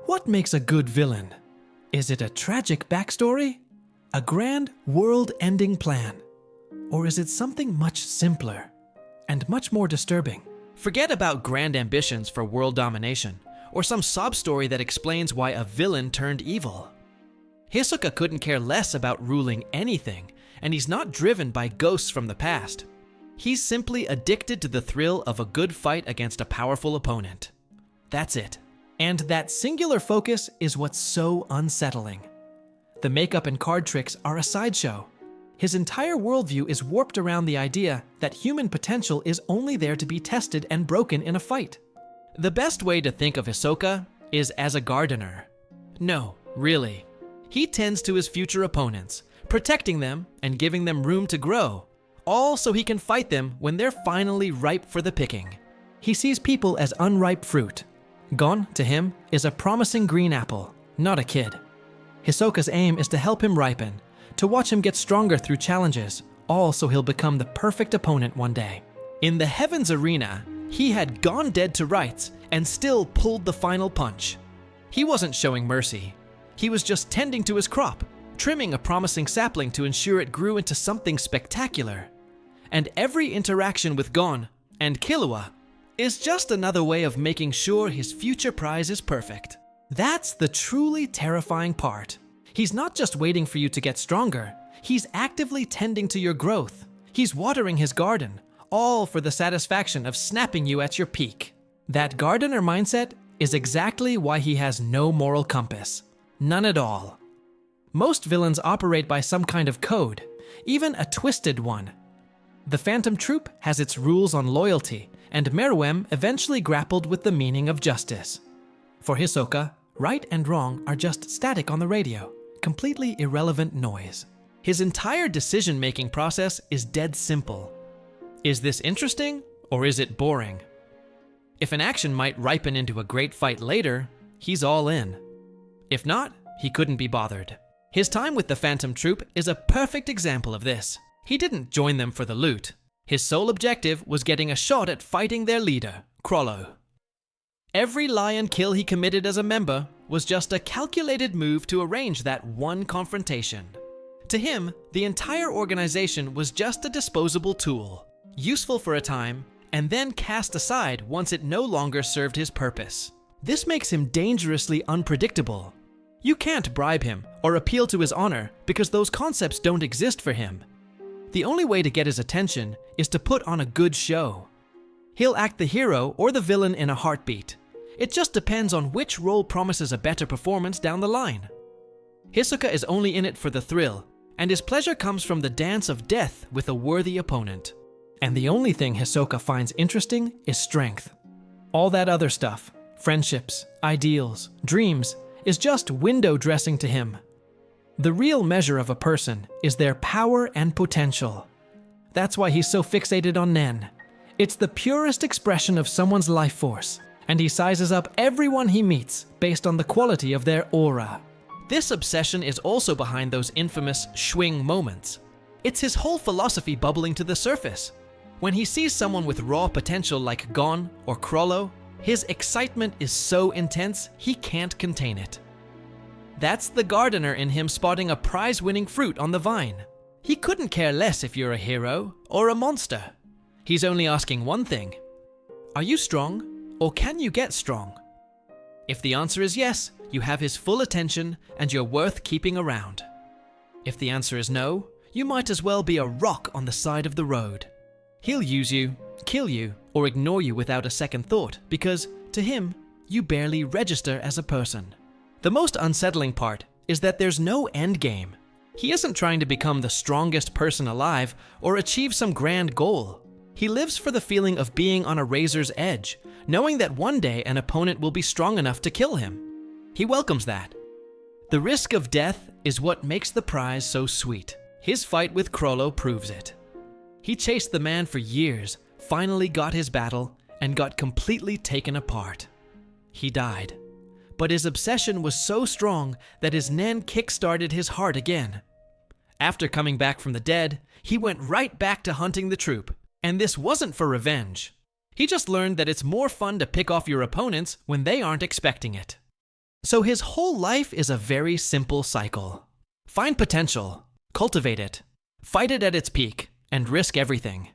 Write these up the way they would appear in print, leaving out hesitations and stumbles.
What makes a good villain? Is it a tragic backstory? A grand world-ending plan? Or is it something much simpler and much more disturbing? Forget about grand ambitions for world domination, or some sob story that explains why a villain turned evil. Hisoka couldn't care less about ruling anything, and he's not driven by ghosts from the past. He's simply addicted to the thrill of a good fight against a powerful opponent. That's it. And that singular focus is what's so unsettling. The makeup and card tricks are a sideshow. His entire worldview is warped around the idea that human potential is only there to be tested and broken in a fight. The best way to think of Hisoka is as a gardener. No, really. He tends to his future opponents, protecting them and giving them room to grow, all so he can fight them when they're finally ripe for the picking. He sees people as unripe fruit. Gon, to him, is a promising green apple, not a kid. Hisoka's aim is to help him ripen, to watch him get stronger through challenges, all so he'll become the perfect opponent one day. In the Heavens Arena, he had gone dead to rights and still pulled the final punch. He wasn't showing mercy. He was just tending to his crop, trimming a promising sapling to ensure it grew into something spectacular. And every interaction with Gon and Killua is just another way of making sure his future prize is perfect. That's the truly terrifying part. He's not just waiting for you to get stronger, he's actively tending to your growth. He's watering his garden, all for the satisfaction of snapping you at your peak. That gardener mindset is exactly why he has no moral compass. None at all. Most villains operate by some kind of code, even a twisted one. The Phantom Troupe has its rules on loyalty, and Meruem eventually grappled with the meaning of justice. For Hisoka, right and wrong are just static on the radio, completely irrelevant noise. His entire decision-making process is dead simple. Is this interesting, or is it boring? If an action might ripen into a great fight later, he's all in. If not, he couldn't be bothered. His time with the Phantom Troupe is a perfect example of this. He didn't join them for the loot. His sole objective was getting a shot at fighting their leader, Chrollo. Every lion kill he committed as a member was just a calculated move to arrange that one confrontation. To him, the entire organization was just a disposable tool, useful for a time, and then cast aside once it no longer served his purpose. This makes him dangerously unpredictable. You can't bribe him or appeal to his honor because those concepts don't exist for him. The only way to get his attention is to put on a good show. He'll act the hero or the villain in a heartbeat. It just depends on which role promises a better performance down the line. Hisoka is only in it for the thrill, and his pleasure comes from the dance of death with a worthy opponent. And the only thing Hisoka finds interesting is strength. All that other stuff, friendships, ideals, dreams, is just window dressing to him. The real measure of a person is their power and potential. That's why he's so fixated on Nen. It's the purest expression of someone's life force, and he sizes up everyone he meets based on the quality of their aura. This obsession is also behind those infamous swing moments. It's his whole philosophy bubbling to the surface. When he sees someone with raw potential like Gon or Chrollo, his excitement is so intense he can't contain it. That's the gardener in him spotting a prize-winning fruit on the vine. He couldn't care less if you're a hero or a monster. He's only asking one thing. Are you strong, or can you get strong? If the answer is yes, you have his full attention and you're worth keeping around. If the answer is no, you might as well be a rock on the side of the road. He'll use you, kill you, or ignore you without a second thought because, to him, you barely register as a person. The most unsettling part is that there's no end game. He isn't trying to become the strongest person alive or achieve some grand goal. He lives for the feeling of being on a razor's edge, knowing that one day an opponent will be strong enough to kill him. He welcomes that. The risk of death is what makes the prize so sweet. His fight with Chrollo proves it. He chased the man for years, finally got his battle, and got completely taken apart. He died. But his obsession was so strong that his Nen kick-started his heart again. After coming back from the dead, he went right back to hunting the troupe, and this wasn't for revenge. He just learned that it's more fun to pick off your opponents when they aren't expecting it. So his whole life is a very simple cycle. Find potential, cultivate it, fight it at its peak, and risk everything.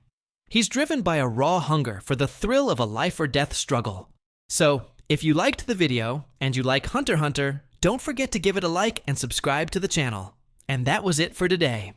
He's driven by a raw hunger for the thrill of a life or death struggle. So, if you liked the video and you like Hunter x Hunter, don't forget to give it a like and subscribe to the channel. And that was it for today.